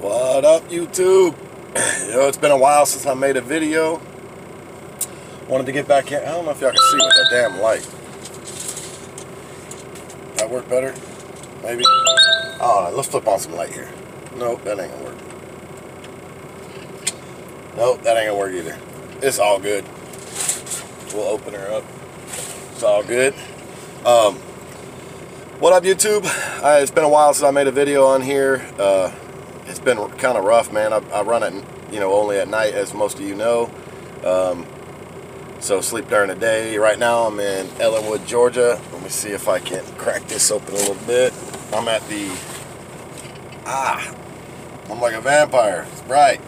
What up, YouTube? It's been a while since I made a video. Wanted to get back in. I don't know if y'all can see with that damn light. That work better? Maybe? Oh, let's flip on some light here. Nope, that ain't gonna work. Nope, that ain't gonna work either. It's all good. We'll open her up. It's all good. What up, YouTube? It's been a while since I made a video on here. It's been kind of rough, man. I run it, only at night, as most of you know. So sleep during the day. Right now, I'm in Ellenwood, Georgia. Let me see if I can crack this open a little bit. I'm at the I'm like a vampire. It's bright.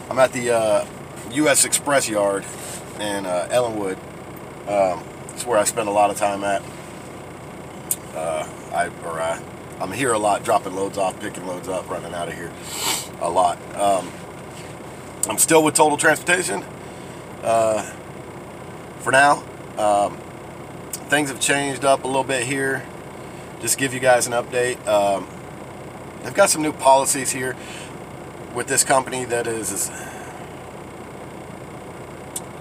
I'm at the U.S. Express yard in Ellenwood. It's where I spend a lot of time at. I'm here a lot, dropping loads off, picking loads up, running out of here a lot. I'm still with Total Transportation for now. Things have changed up a little bit here. Just give you guys an update. They've got some new policies here with this company that is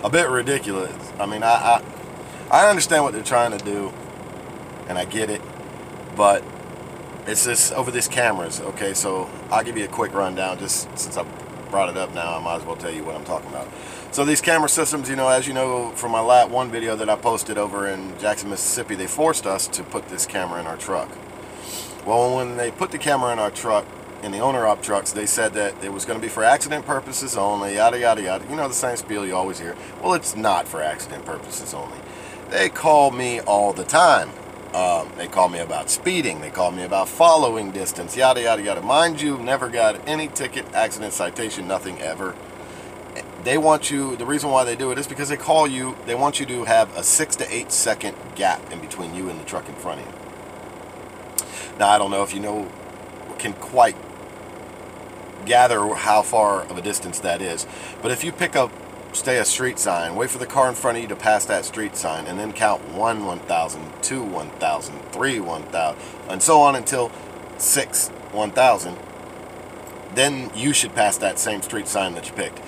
a bit ridiculous. I mean, I understand what they're trying to do, and I get it, but it's just over these cameras. Okay, so I'll give you a quick rundown. Just since I brought it up now, I might as well tell you what I'm talking about. So these camera systems, as you know from my one video that I posted over in Jackson, Mississippi, they forced us to put this camera in our truck. Well, when they put the camera in our truck, in the owner-op trucks, they said that it was going to be for accident purposes only, yada yada yada. The same spiel you always hear. Well, it's not for accident purposes only. They call me all the time. They call me about speeding. They call me about following distance, yada yada yada. Mind you, never got any ticket, accident, citation, nothing ever. They want you, the reason why they do it is because they want you to have a 6 to 8 second gap in between you and the truck in front of you. Now, I don't know if you can quite gather how far of a distance that is, but if you pick up, say, a street sign, wait for the car in front of you to pass that street sign, and then count 1, 1,000, 2, 1,000, 3, 1,000, and so on until 6, 1,000, then you should pass that same street sign that you picked.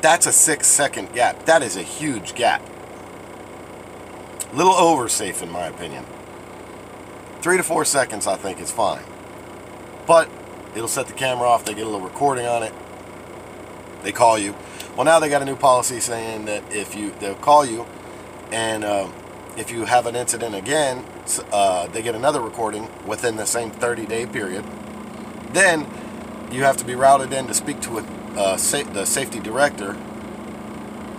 That's a 6 second gap. That is a huge gap. A little over safe, in my opinion. 3 to 4 seconds, I think, is fine. But it'll set the camera off. They get a little recording on it. They call you. Well, now they got a new policy saying that they'll call you, and if you have an incident again, they get another recording within the same 30-day period. Then you have to be routed in to speak to the safety director,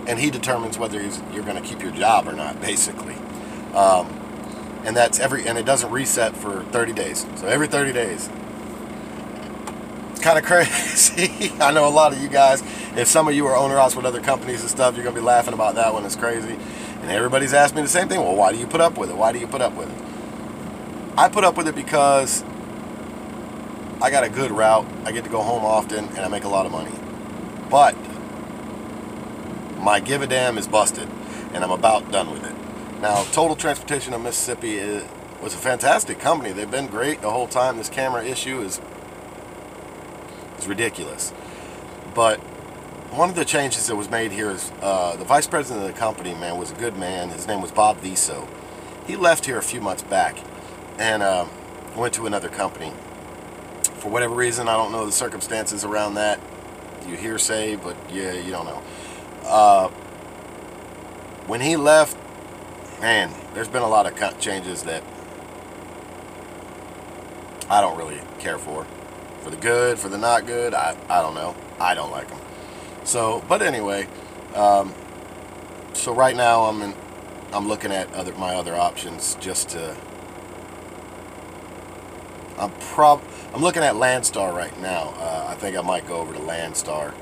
and he determines whether you're going to keep your job or not, basically. And that's and it doesn't reset for 30 days. So every 30 days. It's kind of crazy. I know a lot of you guys, if some of you are owner-ops with other companies and stuff, you're going to be laughing about that one. It's crazy. And everybody's asked me the same thing. Well, why do you put up with it? Why do you put up with it? I put up with it because I got a good route. I get to go home often, and I make a lot of money. But my give a damn is busted, and I'm about done with it. Now, Total Transportation of Mississippi was a fantastic company. They've been great the whole time. This camera issue is ridiculous. But one of the changes that was made here is the vice president of the company, man, was a good man. His name was Bob Viso. He left here a few months back and went to another company. For whatever reason, I don't know the circumstances around that. You hearsay, but yeah, you don't know. When he left, man, there's been a lot of changes that I don't really care for. For the good, for the not good, I don't know. I don't like them. So, but anyway, so right now I'm looking at my other options just to. I'm looking at Landstar right now. I think I might go over to Landstar.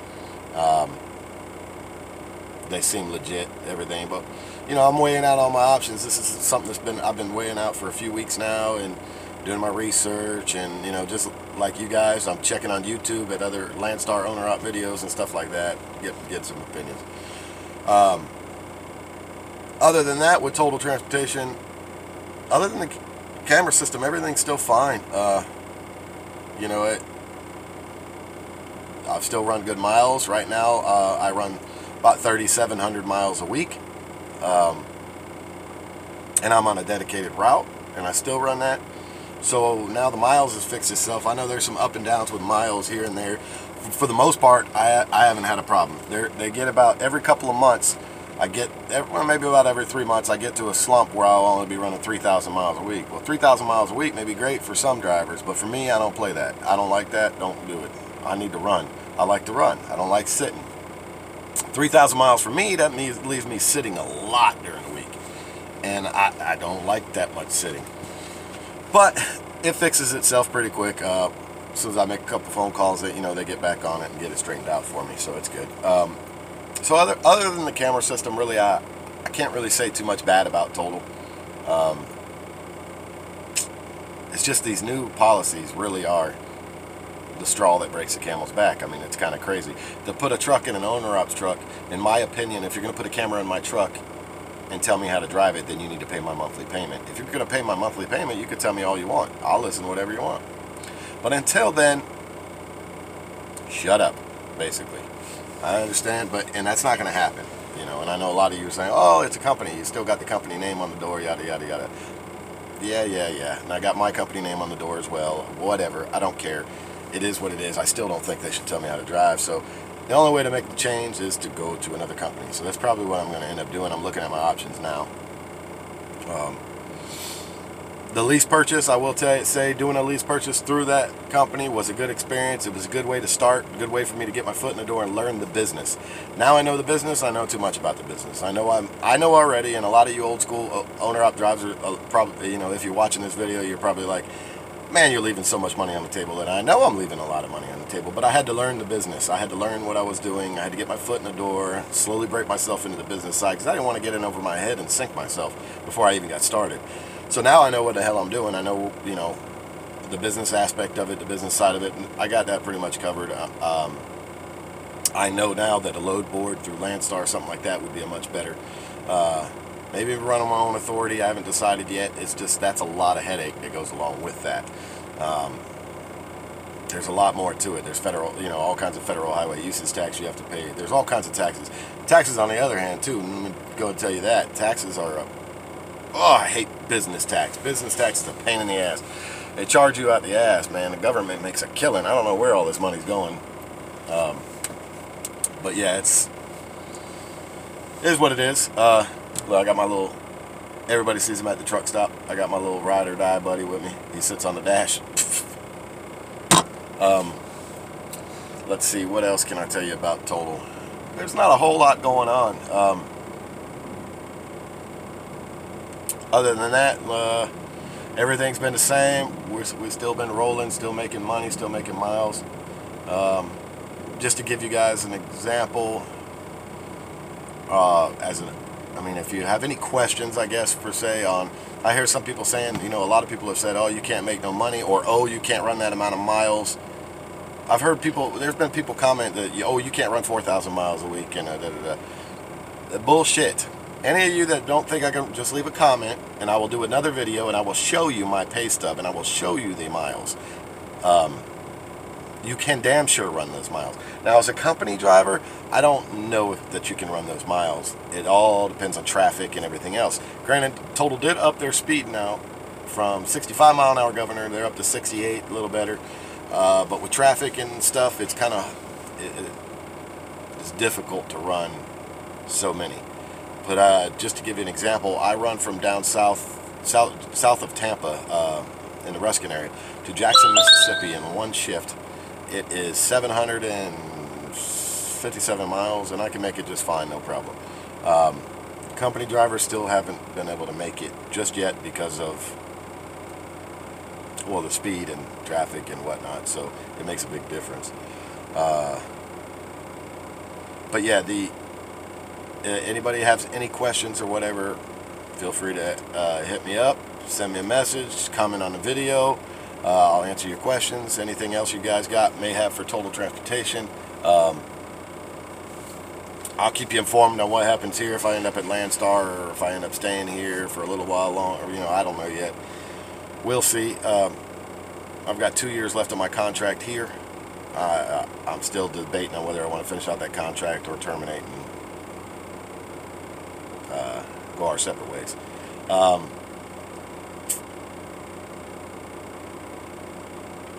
They seem legit, everything, but I'm weighing out all my options. This is something I've been weighing out for a few weeks now and doing my research, and just like you guys, I'm checking on YouTube at other Landstar owner-op videos and stuff like that, get some opinions. Other than that, with Total Transportation, other than the camera system, everything's still fine. You know, I've still run good miles. Right now, I run about 3,700 miles a week. And I'm on a dedicated route, and I still run that. So now the miles has fixed itself. I know there's some up and downs with miles here and there. For the most part, I haven't had a problem. They get about every couple of months, maybe about every 3 months, I get to a slump where I'll only be running 3,000 miles a week. Well, 3,000 miles a week may be great for some drivers, but for me, I don't play that. I don't like that. Don't do it. I need to run. I like to run. I don't like sitting. 3,000 miles for me, that leaves me sitting a lot during the week. And I don't like that much sitting. But it fixes itself pretty quick. As soon as I make a couple phone calls, they get back on it and get it straightened out for me, so it's good. So other than the camera system, really, I can't really say too much bad about Total. It's just these new policies really are the straw that breaks the camel's back. I mean, it's kind of crazy. To put a truck in an owner-ops truck, in my opinion, if you're going to put a camera in my truck and tell me how to drive it, then you need to pay my monthly payment. If you're going to pay my monthly payment, you can tell me all you want. I'll listen to whatever you want. But until then, shut up, basically. I understand, and that's not going to happen. And I know a lot of you are saying, oh, it's a company. You still got the company name on the door, yada, yada, yada. Yeah. And I got my company name on the door as well. Whatever. I don't care. It is what it is. I still don't think they should tell me how to drive. So the only way to make the change is to go to another company. So that's probably what I'm going to end up doing. I'm looking at my options now. The lease purchase, I will say doing a lease purchase through that company was a good experience. It was a good way to start, a good way for me to get my foot in the door and learn the business. Now I know the business, I know too much about the business. I know already, and a lot of you old school owner-op drivers are probably, if you're watching this video, you're probably like, man, you're leaving so much money on the table. And I know I'm leaving a lot of money on the table, but I had to learn the business. I had to learn what I was doing. I had to get my foot in the door, slowly break myself into the business side, because I didn't want to get in over my head and sink myself before I even got started. So now I know what the hell I'm doing. I know, the business aspect of it, the business side of it. And I got that pretty much covered. I know now that a load board through Landstar or something like that would be a much better. Maybe run on my own authority. I haven't decided yet. It's just that's a lot of headache that goes along with that. There's a lot more to it. There's federal, all kinds of federal highway usage tax you have to pay. There's all kinds of taxes. Taxes, on the other hand, too. Let me go and tell you that taxes are I hate business tax. Business tax is a pain in the ass. They charge you out the ass, man. The government makes a killing. I don't know where all this money's going. But yeah, it is what it is. Look, I got my little, everybody sees him at the truck stop. I got my little ride or die buddy with me. He sits on the dash. Let's see, what else can I tell you about Total? There's not a whole lot going on. Other than that, everything's been the same. We've still been rolling, still making money, still making miles. Just to give you guys an example, if you have any questions, I guess, per se, I hear some people saying, a lot of people have said, oh, you can't make no money, or, oh, you can't run that amount of miles. I've heard there's been people comment that, oh, you can't run 4,000 miles a week, and The bullshit. Any of you that don't think I can, just leave a comment, and I will do another video, and I will show you my pay stub, and I will show you the miles. You can damn sure run those miles. Now, as a company driver, I don't know that you can run those miles. It all depends on traffic and everything else. Granted, Total did up their speed now from 65 mile an hour governor. They're up to 68, a little better. But with traffic and stuff, it's kind of it's difficult to run so many. But just to give you an example, I run from down south of Tampa in the Ruskin area to Jackson, Mississippi in one shift. It is 757 miles, and I can make it just fine, no problem. Company drivers still haven't been able to make it just yet because of, well, the speed and traffic and whatnot, so it makes a big difference. But yeah, anybody has any questions or whatever, feel free to hit me up, send me a message, comment on the video. I'll answer your questions. Anything else you guys may have for Total Transportation. I'll keep you informed on what happens here if I end up at Landstar or if I end up staying here for a little while longer. I don't know yet. We'll see. I've got 2 years left on my contract here. I'm still debating on whether I want to finish out that contract or terminate and go our separate ways.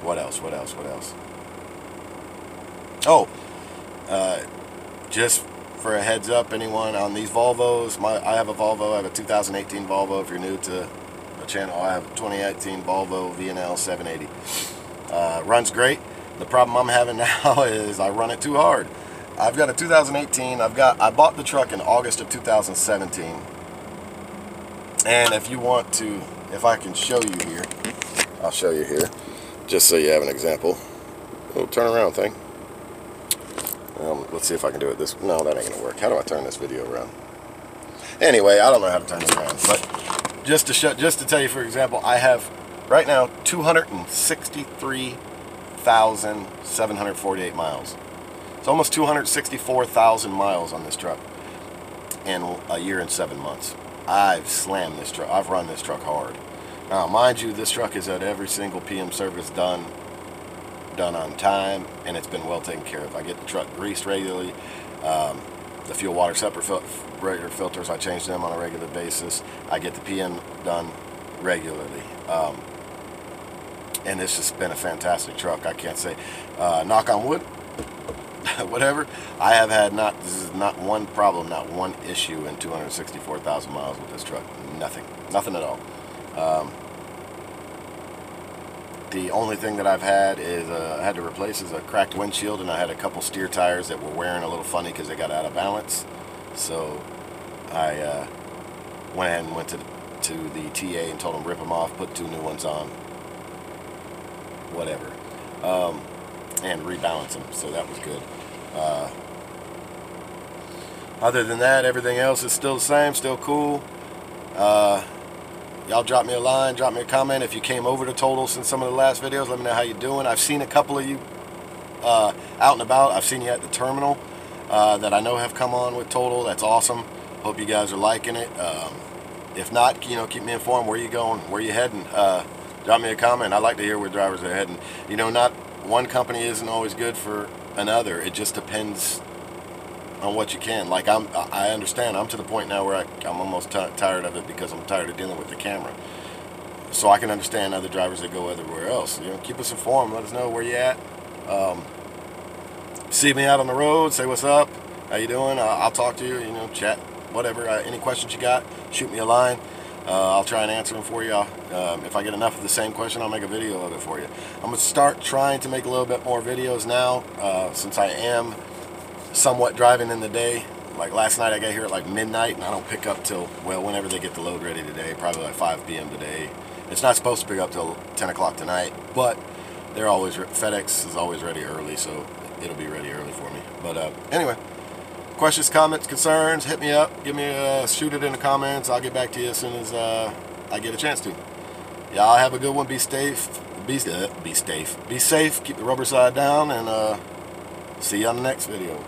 What else? Oh, just for a heads up, anyone on these Volvos, I have a Volvo. I have a 2018 Volvo. If you're new to the channel, I have a 2018 Volvo VNL 780. Runs great. The problem I'm having now is I run it too hard. I've got a 2018. I bought the truck in August of 2017. And if you want to, if I can show you here, I'll show you here, just so you have an example. Oh, turn around thing. Let's see if I can do it this. No, that ain't gonna work. How do I turn this video around? Anyway, I don't know how to turn this around. But just to tell you, for example, I have right now 263,748 miles. It's almost 264,000 miles on this truck in a year and 7 months. I've slammed this truck. I've run this truck hard. Now, mind you, this truck is at every single PM service done on time, and it's been well taken care of. I get the truck greased regularly. The fuel water separator filters, I change them on a regular basis. I get the PM done regularly. And it's just been a fantastic truck. I can't say, knock on wood, whatever. I have had this is not one problem, not one issue in 264,000 miles with this truck. Nothing at all. The only thing that I've had is I had to replace is a cracked windshield, and I had a couple steer tires that were wearing a little funny because they got out of balance. So I went ahead and went to the TA and told them rip them off, put 2 new ones on, whatever, and rebalance them. So that was good. Other than that, everything else is still the same, still cool. Y'all drop me a line, drop me a comment. If you came over to Total since some of the last videos, let me know how you're doing. I've seen a couple of you out and about. I've seen you at the terminal that I know have come on with Total. That's awesome. Hope you guys are liking it. If not, keep me informed. Where you going? Where you heading? Drop me a comment. I like to hear where drivers are heading. Not one company isn't always good for another. It just depends on what you can. Like I understand. I'm to the point now where I'm almost tired of it because I'm tired of dealing with the camera. So I can understand other drivers that go everywhere else. Keep us informed. Let us know where you at. See me out on the road. Say what's up. How you doing? I'll talk to you. Chat. Whatever. Any questions you got, shoot me a line. I'll try and answer them for you. If I get enough of the same question, I'll make a video of it for you. I'm going to start trying to make a little bit more videos now, since I am somewhat driving in the day. Like last night I got here at like midnight, and I don't pick up till, well, whenever they get the load ready today, probably like 5 p.m. today. It's not supposed to pick up till 10 o'clock tonight, but they're always, FedEx is always ready early, so it'll be ready early for me. But anyway, questions, comments, concerns, hit me up, give me shoot it in the comments. I'll get back to you as soon as I get a chance to. Y'all have a good one. Be safe. Be safe. Keep the rubber side down, and see you on the next video.